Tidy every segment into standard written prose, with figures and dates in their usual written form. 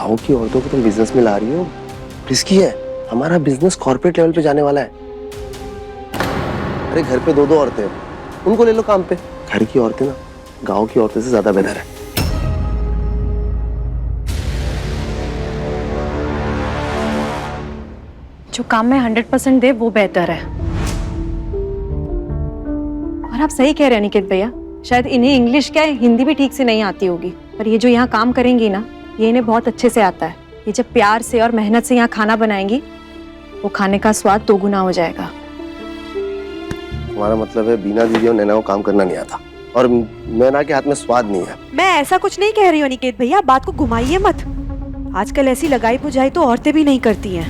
गांव की औरतों को तुम बिजनेस में ला रही हो, रिस्की है। हमारा बिजनेस कॉर्पोरेट लेवल पे जाने वाला है। अरे घर पे दो औरतें, उनको ले लो काम पे। घर की औरतें ना गांव की औरतें से ज्यादा बेहतर है। जो काम में 100% दे वो बेहतर है। और आप सही कह रहे हैं निकेत भैया, शायद इन्हें इंग्लिश क्या हिंदी भी ठीक से नहीं आती होगी, पर ये जो यहाँ काम करेंगी ना, ये इन्हें बहुत अच्छे से आता है। ये जब प्यार से और मेहनत से यहाँ खाना बनाएंगी, वो खाने का स्वाद दोगुना हो जाएगा। तुम्हारा मतलब है बीना दीदी और नैना को काम करना नहीं आता और नैना के हाथ में स्वाद नहीं है। मैं ऐसा कुछ नहीं कह रही हूँ निकेत भैया, बात को घुमाइए मत। आजकल ऐसी लगाई बुझाई तो औरतें भी नहीं करती हैं।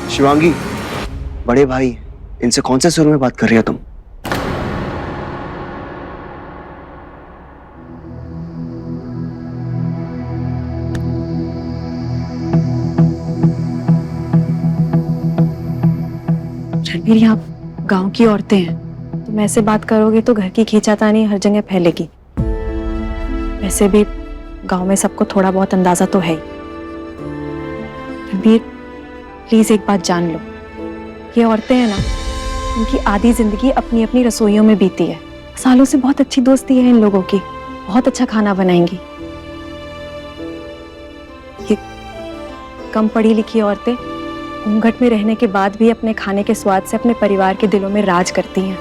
शिवांगी, बड़े भाई, इनसे कौन से सुर में बात कर रही हो तुम? रणवीर, यहाँ गांव की औरतें हैं, तुम ऐसे बात करोगे तो घर की खींचातानी हर जगह फैलेगी। वैसे भी गांव में सबको थोड़ा बहुत अंदाजा तो है ही। रणवीर, प्लीज एक बात जान लो, ये औरतें हैं ना, उनकी आधी जिंदगी अपनी अपनी रसोइयों में बीती है। सालों से बहुत अच्छी दोस्ती है इन लोगों की, बहुत अच्छा खाना बनाएंगी। ये कम पढ़ी लिखी औरतें घूंघट में रहने के बाद भी अपने खाने के स्वाद से अपने परिवार के दिलों में राज करती हैं।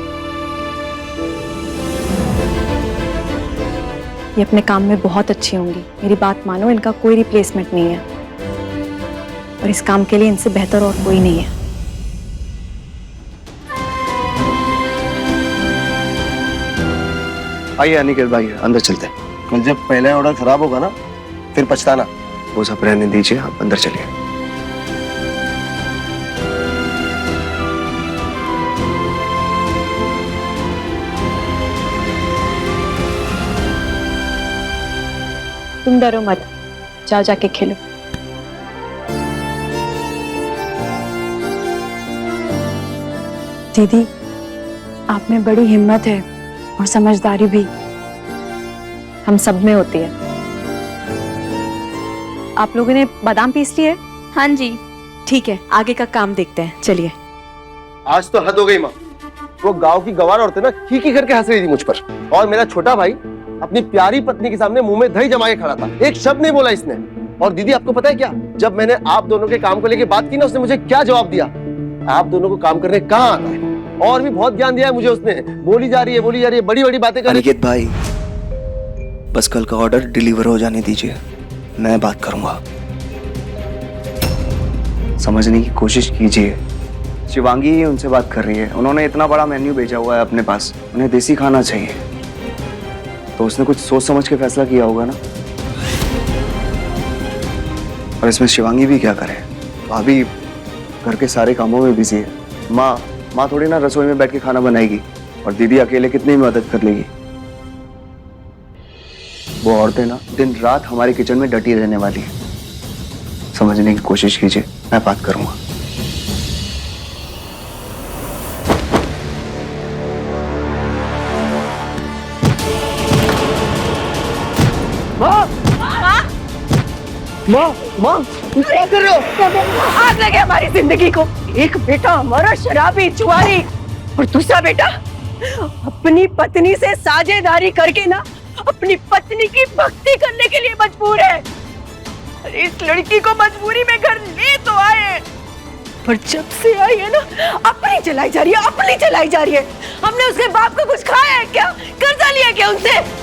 ये अपने काम में बहुत अच्छी होंगी, मेरी बात मानो, इनका कोई रिप्लेसमेंट नहीं है और इस काम के लिए इनसे बेहतर और कोई नहीं है। आइए अनिकेत भाई, अंदर चलते हैं। कल जब पहला ऑर्डर खराब होगा ना, फिर पछताना। वो सब रहने दीजिए, आप अंदर चलिए। तुम डरो मत, जाओ जाके खेलो। दीदी, आप में बड़ी हिम्मत है और समझदारी भी, हम सब में होती है। आप लोगों ने बादाम पीस लिए? हाँ जी, ठीक है, आगे का काम देखते हैं, चलिए। आज तो हद हो गई माँ। वो गांव की गवार औरतें ना खी करके हंस रही थी मुझ पर, और मेरा छोटा भाई अपनी प्यारी पत्नी के सामने मुंह में दही जमा के खड़ा था। एक शब्द नहीं बोला इसने। और दीदी, आपको पता है क्या, जब मैंने आप दोनों के काम को लेके बात की ना, उसने मुझे क्या जवाब दिया? आप दोनों को काम करने कहाँ आता है? और भी बहुत ज्ञान दिया है मुझे उसने। बोली जा रही है, बड़ी बड़ी बातें कर रही है। अनिकेत भाई, बस कल का ऑर्डर डिलीवर हो जाने दीजिए, मैं बात करूंगा। समझने की कोशिश कीजिए। शिवांगी ही उनसे बात कर रही है। उन्होंने इतना बड़ा मेन्यू भेजा हुआ है अपने पास, उन्हें देसी खाना चाहिए, तो उसने कुछ सोच समझ के फैसला किया होगा ना। और इसमें शिवांगी भी क्या करे, भाभी घर के सारे कामों में बिजी है। माँ थोड़ी ना रसोई में बैठ के खाना बनाएगी, और दीदी अकेले कितनी मदद कर लेगी। वो औरतें ना दिन रात हमारे किचन में डटी रहने वाली है। समझने की कोशिश कीजिए, मैं बात करूंगा। माँ, क्या कर रहे हो? आग लगे हमारी जिंदगी को। एक बेटा हमारा शराबी जुआरी, और दूसरा बेटा अपनी पत्नी से साझेदारी करके ना अपनी पत्नी की भक्ति करने के लिए मजबूर है। अरे इस लड़की को मजबूरी में घर ले तो आए, पर जब से आई है ना, अपनी चलाई जा रही है, अपनी चलाई जा रही है। हमने उसके बाप को कुछ खाया है क्या? कर्जा लिया क्या उनसे?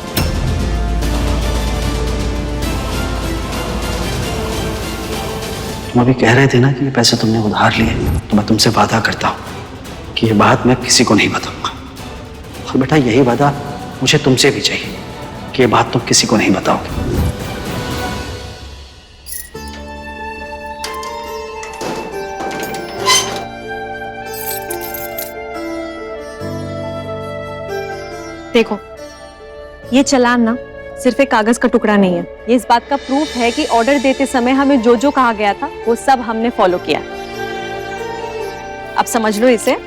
तुम अभी कह रहे थे ना कि ये पैसे तुमने उधार लिए, तो मैं तुमसे वादा करता हूँ कि ये बात मैं किसी को नहीं बताऊंगा। और बेटा, यही वादा मुझे तुमसे भी चाहिए कि ये बात तुम किसी को नहीं बताओगे। देखो, ये चालान ना सिर्फ एक कागज का टुकड़ा नहीं है, ये इस बात का प्रूफ है कि ऑर्डर देते समय हमें जो जो कहा गया था वो सब हमने फॉलो किया। अब समझ लो इसे।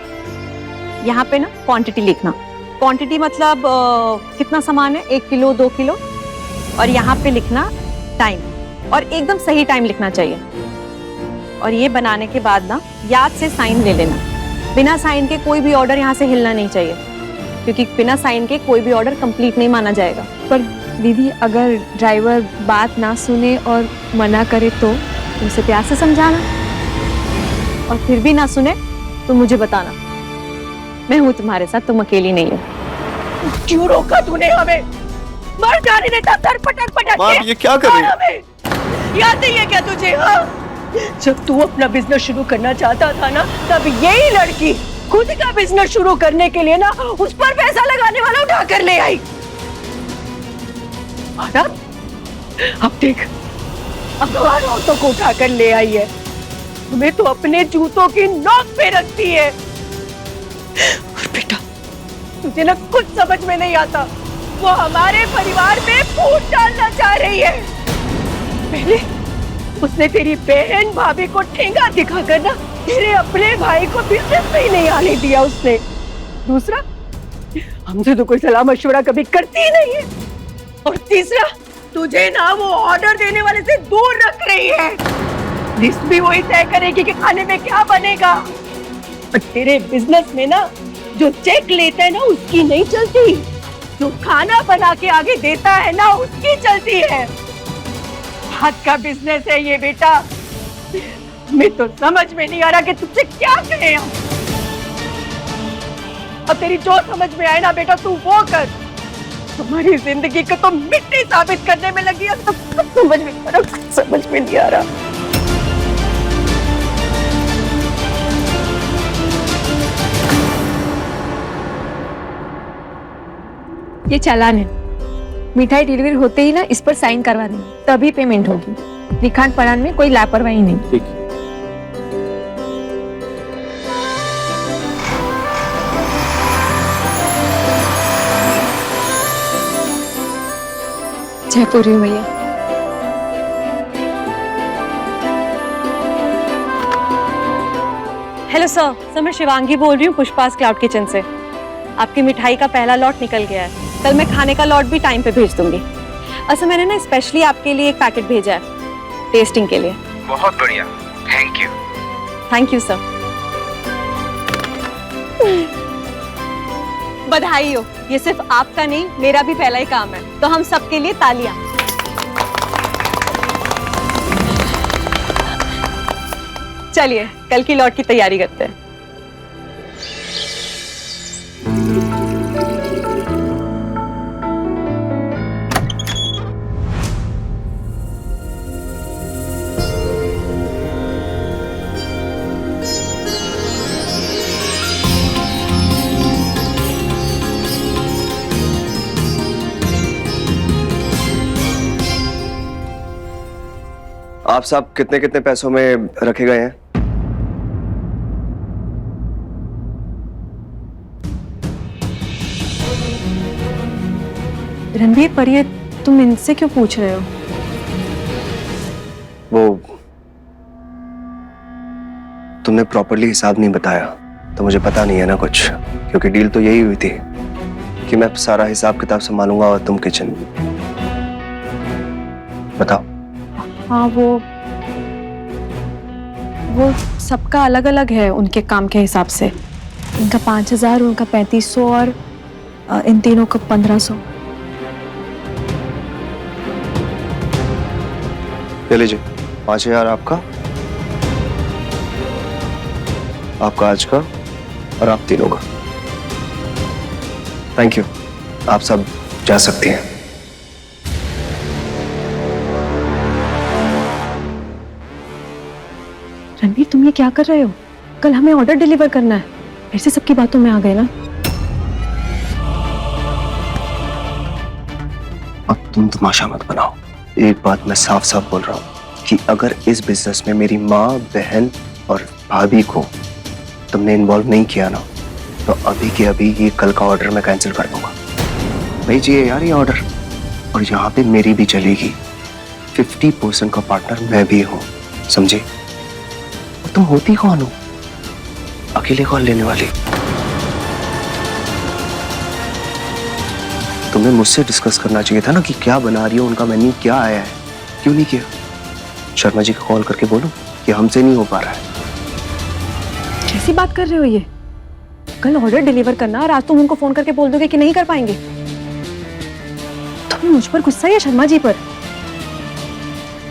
यहाँ पे ना क्वांटिटी लिखना। क्वांटिटी मतलब कितना सामान है, 1 किलो 2 किलो? और यहाँ पे लिखना टाइम, और एकदम सही टाइम लिखना चाहिए। और ये बनाने के बाद ना याद से साइन ले लेना। बिना साइन के कोई भी ऑर्डर यहाँ से हिलना नहीं चाहिए, क्योंकि बिना साइन के कोई भी ऑर्डर कंप्लीट नहीं माना जाएगा। पर दीदी अगर ड्राइवर बात ना सुने और मना करे तो? उसे प्यार से समझाना, और फिर भी ना सुने तो मुझे बताना। मैं हूँ तुम्हारे साथ, तुम अकेली नहीं हो। क्यों रोका तूने हमें? मर जाने देता सर पटक पटक माँ, के। ये क्या कर रही है? हमें याद नहीं है क्या तुझे? हाँ, जब तू अपना बिजनेस शुरू करना चाहता था ना, तब यही लड़की खुद का बिजनेस शुरू करने के लिए ना उस पर पैसा लगाने वाला उठा कर ले आई। आना, अब देख, अखबार औरतों को उठा कर ले आई है। तुम्हें तो अपने जूतों की नोक पे रखती है। और बेटा, तुझे ना कुछ समझ में नहीं आता। वो हमारे परिवार में फूट डालना चाह रही है। पहले उसने तेरी बहन भाभी को ठेंगा दिखाकर ना तेरे अपने भाई को बिजनेस में ही नहीं आने दिया उसने। दूसरा, हमसे तो कोई सलाह मशवरा कभी करती ही नहीं है। और तीसरा, तुझे ना वो ऑर्डर देने वाले से दूर रख रही है। लिस्ट भी वही तय करेगी कि खाने में क्या बनेगा। और तेरे बिजनेस में ना जो चेक लेता है ना उसकी नहीं चलती, जो खाना बना के आगे देता है ना उसकी चलती है। हाथ का बिजनेस है ये बेटा। मैं तो समझ में नहीं आ रहा कि तुझसे क्या कहें हम। अब तेरी जो समझ में आए ना बेटा तू वो कर। तुम्हारी जिंदगी को तो मिट्टी साबित करने में लगी है। तो समझ में आ रहा, समझ में नहीं आ रहा। ये चालान है, मिठाई डिलीवरी होते ही ना इस पर साइन करवा देंगे, तभी पेमेंट होगी। लिखान पढ़ान में कोई लापरवाही नहीं। ठीक। जयपुरी भैया। हेलो सर, मैं शिवांगी बोल रही हूँ पुष्पास क्लाउड किचन से। आपकी मिठाई का पहला लॉट निकल गया है। कल मैं खाने का लॉट भी टाइम पे भेज दूंगी। अच्छा, मैंने ना स्पेशली आपके लिए एक पैकेट भेजा है टेस्टिंग के लिए। बहुत बढ़िया, thank you. Thank you sir. बधाई हो, ये सिर्फ आपका नहीं मेरा भी पहला ही काम है, तो हम सबके लिए तालियां। चलिए कल की लॉट की तैयारी करते हैं। आप साहब कितने कितने पैसों में रखे गए हैं? रणबीर, पर ये तुम इनसे क्यों पूछ रहे हो? वो तुमने प्रॉपर्ली हिसाब नहीं बताया, तो मुझे पता नहीं है ना कुछ, क्योंकि डील तो यही हुई थी कि मैं सारा हिसाब किताब संभालूंगा और तुम किचन। बताओ। हाँ, वो सबका अलग अलग है उनके काम के हिसाब से। इनका 5,000, उनका 3,500 और इन तीनों का 1,500। ले लीजिए, 5,000 आपका आज का और आप तीनों का। थैंक यू, आप सब जा सकती हैं। रणबीर, तुम ये क्या कर रहे हो? कल हमें ऑर्डर डिलीवर करना है, फिर से सबकी बातों में आ गए ना। अब तुम तमाशा मत बनाओ। एक बात मैं साफ साफ बोल रहा हूँ कि अगर इस बिजनेस में मेरी माँ, बहन और भाभी को तुमने इन्वॉल्व नहीं किया ना, तो अभी के अभी ये कल का ऑर्डर मैं कैंसिल कर दूंगा। भेजिए यार ये ऑर्डर, और यहाँ पे मेरी भी चलेगी। 50% का पार्टनर मैं भी हूँ, समझे? और तुम होती कौन हो? अकेले कौन लेने वाली? तुम्हें मुझसे डिस्कस करना चाहिए था ना कि क्या बना रही हो, उनका मेन्यू क्या आया है। क्यों नहीं किया? शर्मा जी को कॉल करके बोलो कि हमसे नहीं हो पा रहा है। कैसी बात कर रहे हो ये? कल ऑर्डर डिलीवर करना और आज तुम उनको फोन करके बोल दोगे कि नहीं कर पाएंगे। तुम्हें मुझ पर गुस्सा है या शर्मा जी पर?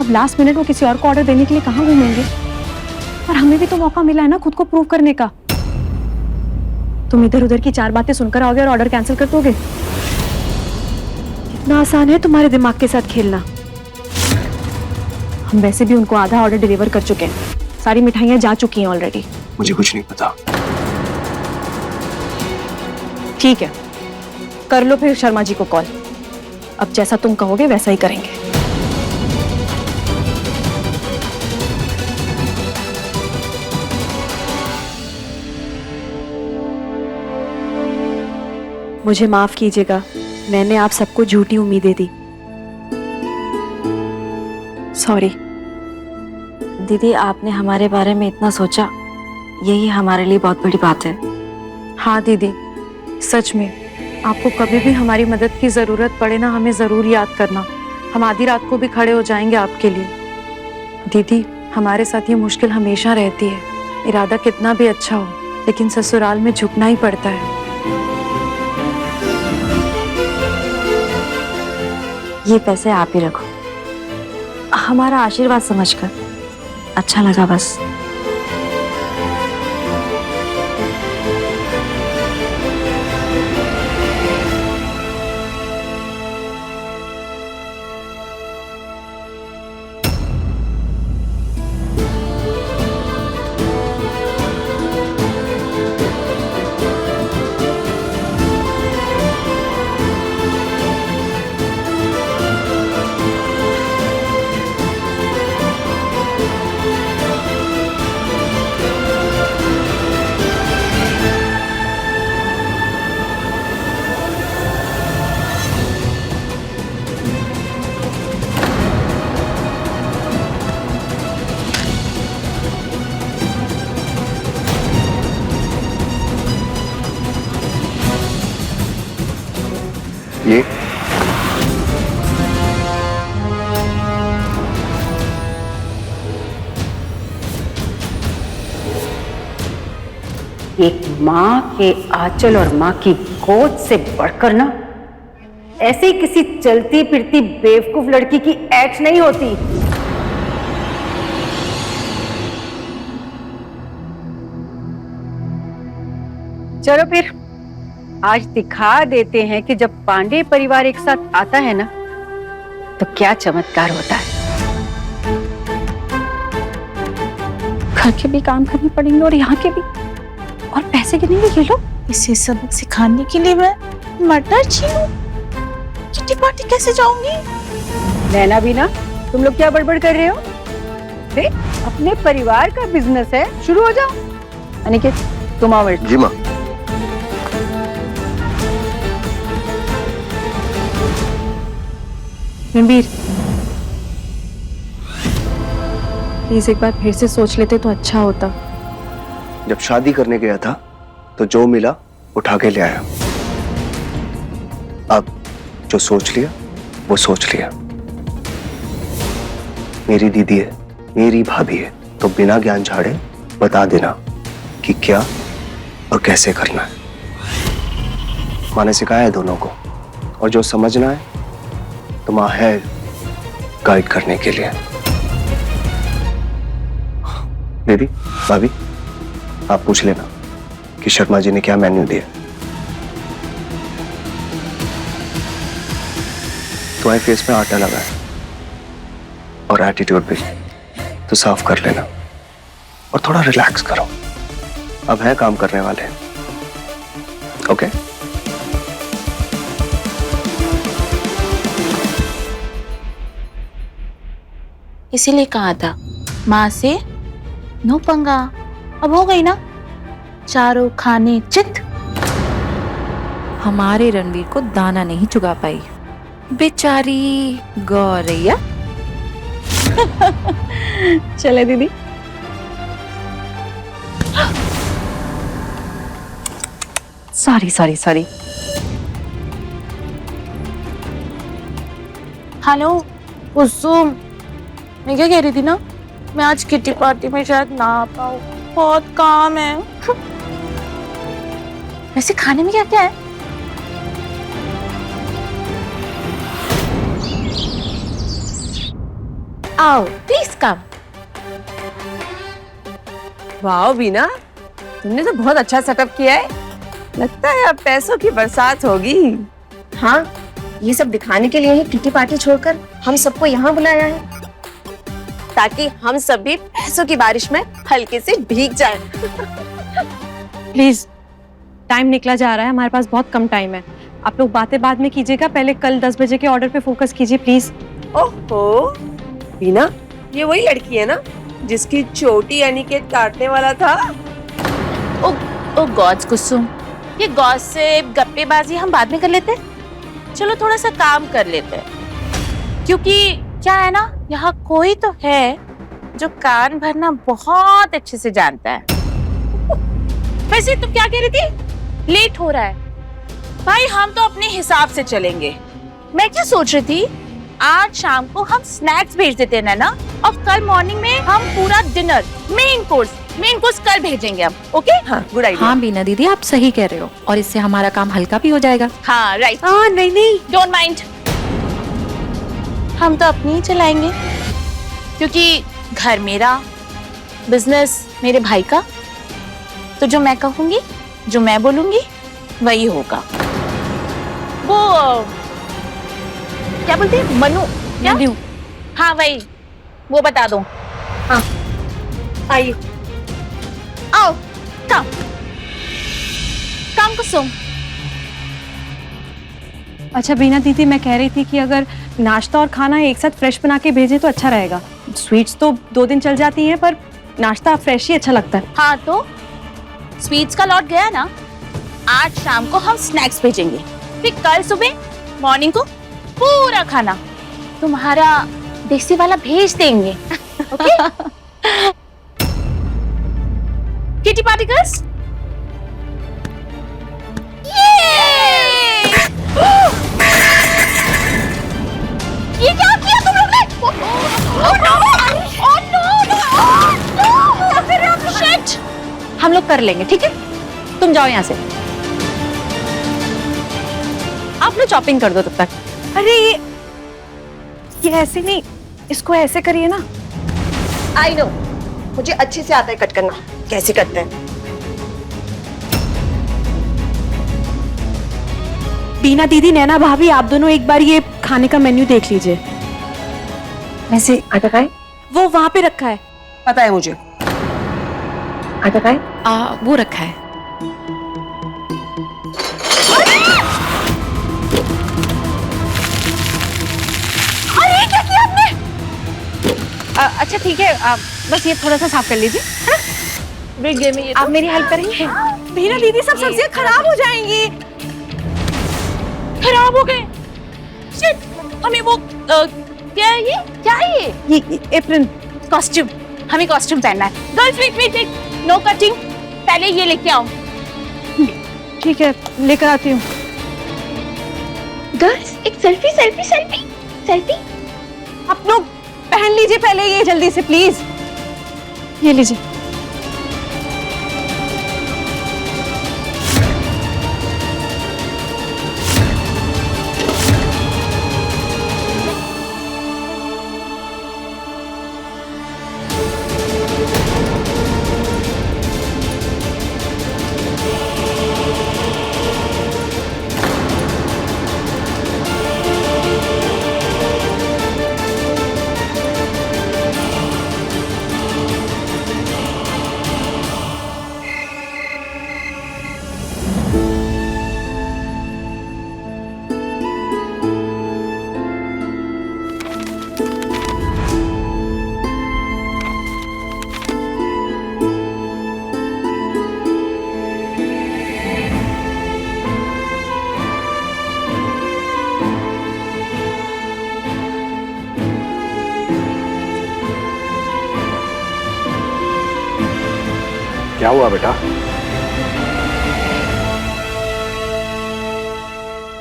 अब लास्ट मिनट वो किसी और को ऑर्डर देने के लिए कहाँ घूमेंगे? और हमें भी तो मौका मिला है ना खुद को प्रूव करने का। तुम इधर उधर की 4 बातें सुनकर आओगे और ऑर्डर कैंसिल कर दोगे? इतना आसान है तुम्हारे दिमाग के साथ खेलना? हम वैसे भी उनको आधा ऑर्डर डिलीवर कर चुके हैं, सारी मिठाइयां जा चुकी हैं ऑलरेडी। मुझे कुछ नहीं पता। ठीक है, कर लो फिर शर्मा जी को कॉल। अब जैसा तुम कहोगे वैसा ही करेंगे। मुझे माफ कीजिएगा, मैंने आप सबको झूठी उम्मीदें दी। सॉरी। दीदी, आपने हमारे बारे में इतना सोचा, यही हमारे लिए बहुत बड़ी बात है। हाँ दीदी, सच में आपको कभी भी हमारी मदद की जरूरत पड़े ना, हमें जरूर याद करना। हम आधी रात को भी खड़े हो जाएंगे आपके लिए। दीदी, हमारे साथ ये मुश्किल हमेशा रहती है। इरादा कितना भी अच्छा हो, लेकिन ससुराल में झुकना ही पड़ता है। ये पैसे आप ही रखो, हमारा आशीर्वाद समझकर। अच्छा लगा बस। ये एक माँ के आंचल और माँ की गोद से बढ़कर ना ऐसे ही किसी चलती फिरती बेवकूफ लड़की की ऐश नहीं होती। चलो फिर आज दिखा देते हैं कि जब पांडे परिवार एक साथ आता है ना तो क्या चमत्कार होता है। घर के भी काम करने पड़ेंगे और यहाँ के भी, और पैसे गिनेंगे ये लोग। इसे सबक सिखाने के लिए मैं मटर छीनूं? किट्टी पार्टी कैसे जाऊंगी? नैना भी ना, तुम लोग क्या बड़बड़ कर रहे हो? अपने परिवार का बिजनेस है, शुरू हो जाओ। अनिकेत, तुम आओ। जी माँ। रणबीर, प्लीज एक बार फिर से सोच लेते तो अच्छा होता। जब शादी करने गया था तो जो मिला उठा के ले आया। अब जो सोच लिया वो सोच लिया। मेरी दीदी है, मेरी भाभी है, तो बिना ज्ञान झाड़े बता देना कि क्या और कैसे करना है। माँ ने सिखाया है दोनों को, और जो समझना है तो माँ है गाइड करने के लिए। दीदी, भाभी, आप पूछ लेना कि शर्मा जी ने क्या मेन्यू दिया। तुम्हारे फेस में आटा लगा है और एटीट्यूड भी, तो साफ कर लेना और थोड़ा रिलैक्स करो। अब है काम करने वाले। ओके? इसीलिए कहा था माँ से नो पंगा। अब हो गई ना, चारों खाने चित। हमारे रणवीर को दाना नहीं चुगा पाई बेचारी गौरैया। चले दीदी। Sorry sorry sorry. हेलो कुसुम, मैं क्या कह रही थी ना, मैं आज किटी पार्टी में शायद ना आ पाऊँ, बहुत काम है। वैसे खाने में क्या क्या है? आओ प्लीज कम। वाह बीना, तुमने तो बहुत अच्छा सेटअप किया है। लगता है अब पैसों की बरसात होगी। हाँ, ये सब दिखाने के लिए ही किटी पार्टी छोड़कर हम सबको यहाँ बुलाया है, ताकि हम सब भी पैसों की बारिश में हल्के से भीग जाएं। प्लीज, टाइम निकला जा रहा है, हमारे पास बहुत कम टाइम है। आप लोग बातें बाद में कीजिएगा, पहले कल 10 बजे के ऑर्डर पे फोकस कीजिए प्लीज। ओहो बीना, ये वही लड़की है ना जिसकी चोटी अनिकेत काटने वाला था? ओ गॉड्स कुसुम, ये गॉसिप गप्पेबाजी हम बाद में कर लेते हैं। चलो थोड़ा सा काम कर लेते हैं, क्योंकि क्या है ना, यहाँ कोई तो है जो कान भरना बहुत अच्छे से जानता है। वैसे तुम क्या कह रही थी? लेट हो रहा है भाई, हम तो अपने हिसाब से चलेंगे। मैं क्या सोच रही थी, आज शाम को हम स्नैक्स भेज देते हैं ना, और कल मॉर्निंग में हम पूरा डिनर, मेन कोर्स कल भेजेंगे हम। ओके? हाँ, गुड आइडिया। हाँ बीना दीदी, आप सही कह रहे हो, और इससे हमारा काम हल्का भी हो जाएगा। हाँ राइट। हाँ नहीं, डोंट माइंड, हम तो अपनी ही चलाएंगे, क्योंकि घर मेरा, बिजनेस मेरे भाई का। तो जो मैं कहूंगी, जो मैं बोलूंगी, वही होगा। वो क्या बोलते हैं, मनु? क्या? हाँ वही, वो बता दो। हाँ आइए। आओ, काम काम कुसुम। अच्छा बीना दीदी, मैं कह रही थी कि अगर नाश्ता और खाना एक साथ फ्रेश बना के भेजें तो अच्छा रहेगा। स्वीट्स तो 2 दिन चल जाती हैं, पर नाश्ता फ्रेश ही अच्छा लगता है। हाँ तो स्वीट्स का लॉट गया ना, आज शाम को हम स्नैक्स भेजेंगे, फिर कल सुबह मॉर्निंग को पूरा खाना तुम्हारा देसी वाला भेज देंगे। ओके? किटी पार्टी गर्ल्स, ये क्या किया तुम लोग ने? शिट! हम लोग कर लेंगे, ठीक है? तुम जाओ यहाँ से, आप लोग चॉपिंग कर दो तब तक। अरे ये ऐसे नहीं, इसको ऐसे करिए ना। आई नो, मुझे अच्छे से आता है कट करना, कैसे करते हैं। बीना दीदी, नैना भाभी, आप दोनों एक बार ये खाने का मेन्यू देख लीजिए। वैसे आटा का है? वो वहां पे रखा है। पता है मुझे। आटा का है? वो रखा है। अरे क्या किया आपने? अच्छा ठीक है, बस ये थोड़ा सा साफ कर लीजिए, है ना? आप मेरी हेल्प करेंगे? बीना दीदी, सब सब्जियां खराब हो जाएंगी। खराब हो गए? शिट! हमें वो क्या है ये? क्या है ये? ये एप्रन, कॉस्ट्यूम, हमें कॉस्ट्यूम पहनना है। गर्ल्स वेट, नो कटिंग, पहले ये लेके आओ। ठीक है, लेकर आती हूँ। गर्ल्स, एक सेल्फी। आप लोग पहन लीजिए पहले ये जल्दी से प्लीज। ये लीजिए। क्या हुआ बेटा?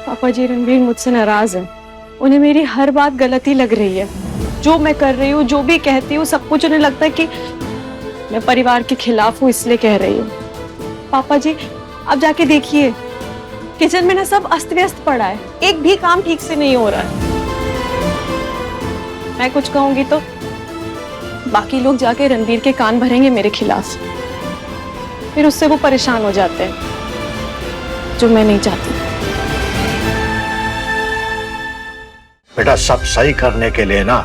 पापा जी, रणवीर मुझसे नाराज है। उन्हें मेरी हर बात गलत ही लग रही है। जो मैं कर रही हूँ, जो भी कहती हूँ, सब कुछ उन्हें लगता है कि मैं परिवार के खिलाफ हूँ, इसलिए कह रही हूँ। पापा जी, आप जाके देखिए, किचन में ना सब अस्त व्यस्त पड़ा है, एक भी काम ठीक से नहीं हो रहा है। मैं कुछ कहूंगी तो बाकी लोग जाके रणवीर के कान भरेंगे मेरे खिलाफ, फिर उससे वो परेशान हो जाते हैं, जो मैं नहीं चाहती। बेटा, सब सही करने के लिए ना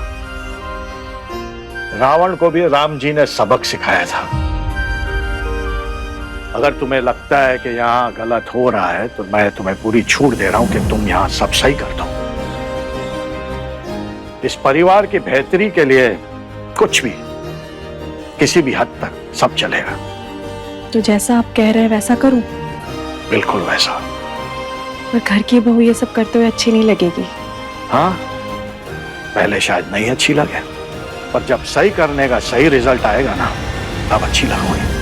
रावण को भी राम जी ने सबक सिखाया था। अगर तुम्हें लगता है कि यहाँ गलत हो रहा है तो मैं तुम्हें पूरी छूट दे रहा हूं कि तुम यहाँ सब सही कर दो। इस परिवार की बेहतरी के लिए कुछ भी, किसी भी हद तक सब चलेगा। तो जैसा आप कह रहे हैं वैसा करूं? बिल्कुल वैसा। पर घर की बहू ये सब करते हुए अच्छी नहीं लगेगी। हाँ, पहले शायद नहीं अच्छी लगे, पर जब सही करने का सही रिजल्ट आएगा ना, तब अच्छी लगोगी।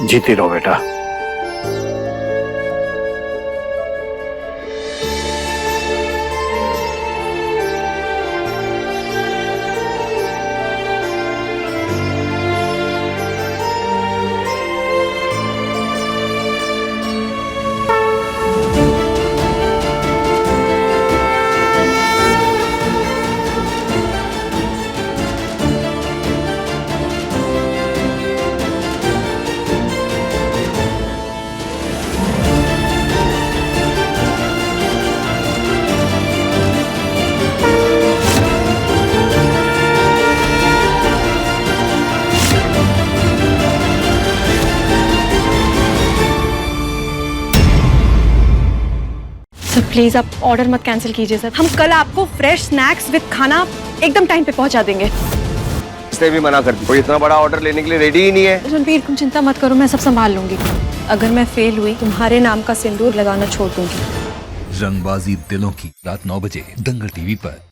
जीती रहो बेटा। सर प्लीज आप ऑर्डर मत कैंसिल कीजिए सर, हम कल आपको फ्रेश स्नैक्स विद खाना एकदम टाइम पे पहुंचा देंगे। इसने भी मना कर दी, कोई इतना बड़ा ऑर्डर लेने के लिए रेडी ही नहीं है। रणवीर तुम चिंता मत करो, मैं सब संभाल लूंगी। अगर मैं फेल हुई, तुम्हारे नाम का सिंदूर लगाना छोड़ दूंगी। रंगबाजी दिलों की, रात 9 बजे दंगल टीवी पर।